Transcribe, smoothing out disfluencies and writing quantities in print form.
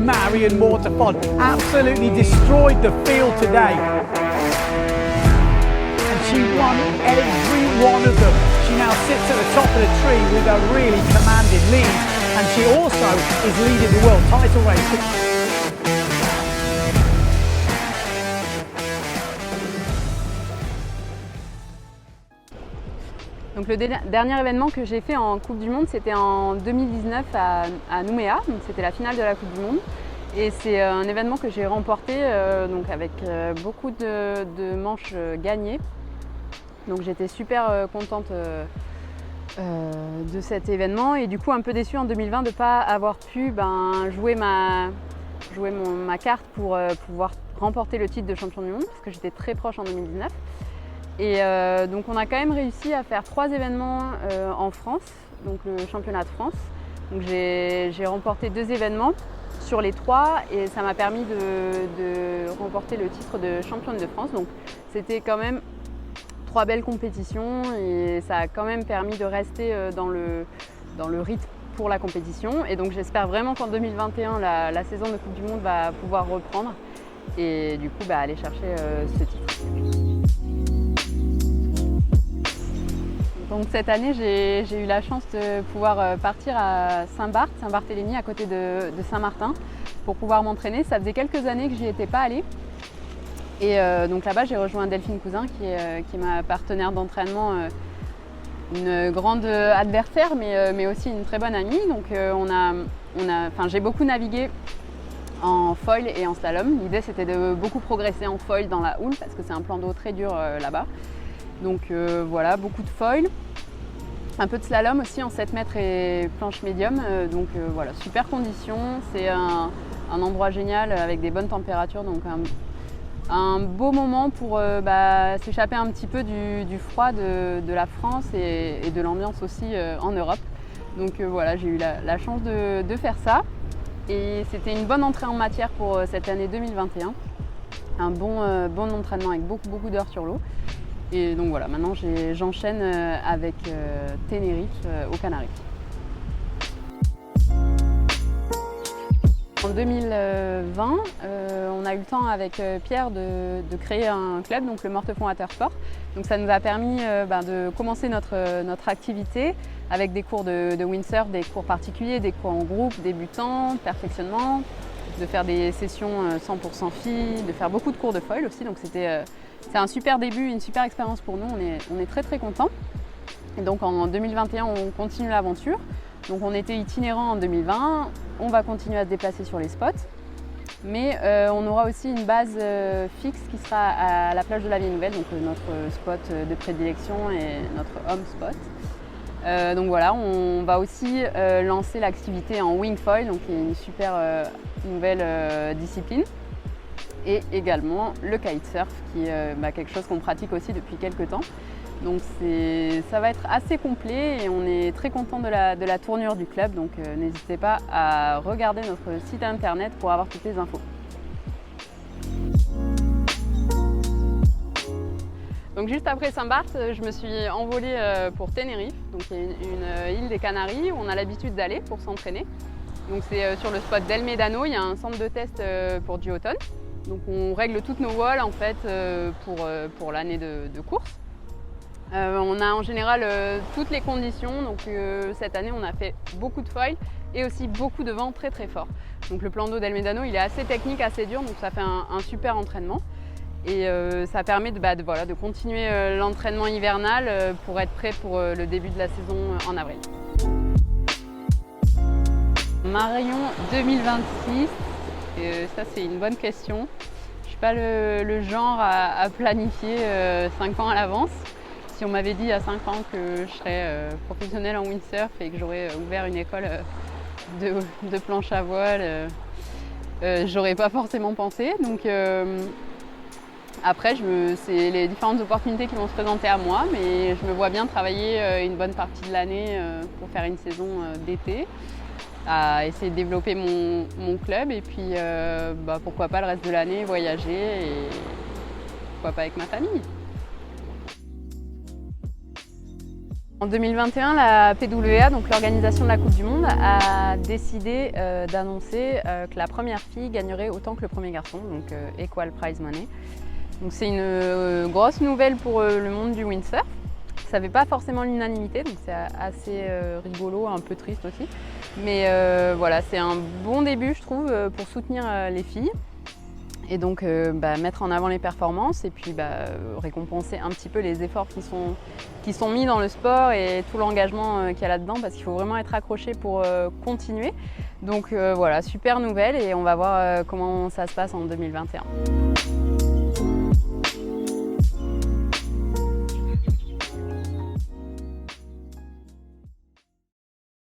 Marion Mortefon absolutely destroyed the field today. And she won every one of them. She now sits at the top of the tree with a really commanding lead, and she also is leading the world title race. Donc le dernier événement que j'ai fait en Coupe du Monde, c'était en 2019 à Nouméa, donc c'était la finale de la Coupe du Monde. Et c'est un événement que j'ai remporté donc avec beaucoup de manches gagnées. Donc j'étais super contente de cet événement et du coup un peu déçue en 2020 de ne pas avoir pu jouer ma carte pour pouvoir remporter le titre de champion du monde parce que j'étais très proche en 2019. Et donc on a quand même réussi à faire 3 événements en France, donc le championnat de France. Donc j'ai remporté 2 événements sur les 3 et ça m'a permis de remporter le titre de championne de France. Donc c'était quand même 3 belles compétitions et ça a quand même permis de rester dans le rythme pour la compétition. Et donc j'espère vraiment qu'en 2021, la saison de Coupe du Monde va pouvoir reprendre et du coup aller chercher ce titre. Donc cette année, j'ai eu la chance de pouvoir partir à Saint-Barthélemy, à côté de Saint-Martin, pour pouvoir m'entraîner. Ça faisait quelques années que j'y étais pas allée. Et donc là-bas, j'ai rejoint Delphine Cousin, qui est ma partenaire d'entraînement, une grande adversaire, mais aussi une très bonne amie. Donc j'ai beaucoup navigué en foil et en slalom. L'idée, c'était de beaucoup progresser en foil dans la houle, parce que c'est un plan d'eau très dur là-bas. Donc voilà, beaucoup de foil, un peu de slalom aussi en 7 mètres et planche médium. Donc voilà, super conditions. C'est un endroit génial avec des bonnes températures. Donc un beau moment pour s'échapper un petit peu du froid de la France et de l'ambiance aussi en Europe. Donc voilà, j'ai eu la chance de faire ça. Et c'était une bonne entrée en matière pour cette année 2021. Un bon entraînement avec beaucoup d'heures sur l'eau. Et donc voilà, maintenant j'enchaîne avec Tenerife aux Canaries. En 2020, on a eu le temps avec Pierre de créer un club, donc le Mortefon Watersport. Donc ça nous a permis de commencer notre activité avec des cours de windsurf, des cours particuliers, des cours en groupe, débutants, perfectionnement, de faire des sessions 100% filles, de faire beaucoup de cours de foil aussi. Donc c'est un super début, une super expérience pour nous, on est très contents. Et donc en 2021, on continue l'aventure. Donc on était itinérant en 2020, on va continuer à se déplacer sur les spots. Mais on aura aussi une base fixe qui sera à la plage de la Vieille Nouvelle, donc notre spot de prédilection et notre home spot. Donc voilà, on va aussi lancer l'activité en wing foil, donc qui est une super nouvelle discipline. Et également le kitesurf, qui est quelque chose qu'on pratique aussi depuis quelques temps. Donc ça va être assez complet et on est très content de la tournure du club. Donc n'hésitez pas à regarder notre site internet pour avoir toutes les infos. Donc juste après Saint-Barth, je me suis envolée pour Tenerife, donc il y a une île des Canaries où on a l'habitude d'aller pour s'entraîner. Donc c'est sur le spot d'El Médano, il y a un centre de test pour Duotone. Donc on règle toutes nos voiles en fait pour l'année de course. On a en général toutes les conditions, donc cette année on a fait beaucoup de foil et aussi beaucoup de vent très fort. Donc le plan d'eau d'El Médano il est assez technique, assez dur, donc ça fait un super entraînement. Et ça permet de continuer l'entraînement hivernal pour être prêt pour le début de la saison en avril. Marion 2026. Ça c'est une bonne question. Je ne suis pas le genre à planifier 5 ans à l'avance. Si on m'avait dit il y a 5 ans que je serais professionnelle en windsurf et que j'aurais ouvert une école de planche à voile, j'aurais pas forcément pensé. Donc après, c'est les différentes opportunités qui vont se présenter à moi, mais je me vois bien travailler une bonne partie de l'année pour faire une saison d'été, à essayer de développer mon club et puis pourquoi pas le reste de l'année voyager et pourquoi pas avec ma famille. En 2021, la PWA, donc l'organisation de la Coupe du Monde, a décidé d'annoncer que la première fille gagnerait autant que le premier garçon, donc Equal Prize Money. Donc c'est une grosse nouvelle pour le monde du windsurf. Ça n'avait pas forcément l'unanimité, donc c'est assez rigolo, un peu triste aussi. Mais voilà, c'est un bon début, je trouve, pour soutenir les filles. Et donc mettre en avant les performances et puis récompenser un petit peu les efforts qui sont mis dans le sport et tout l'engagement qu'il y a là-dedans, parce qu'il faut vraiment être accroché pour continuer. Donc voilà, super nouvelle, et on va voir comment ça se passe en 2021.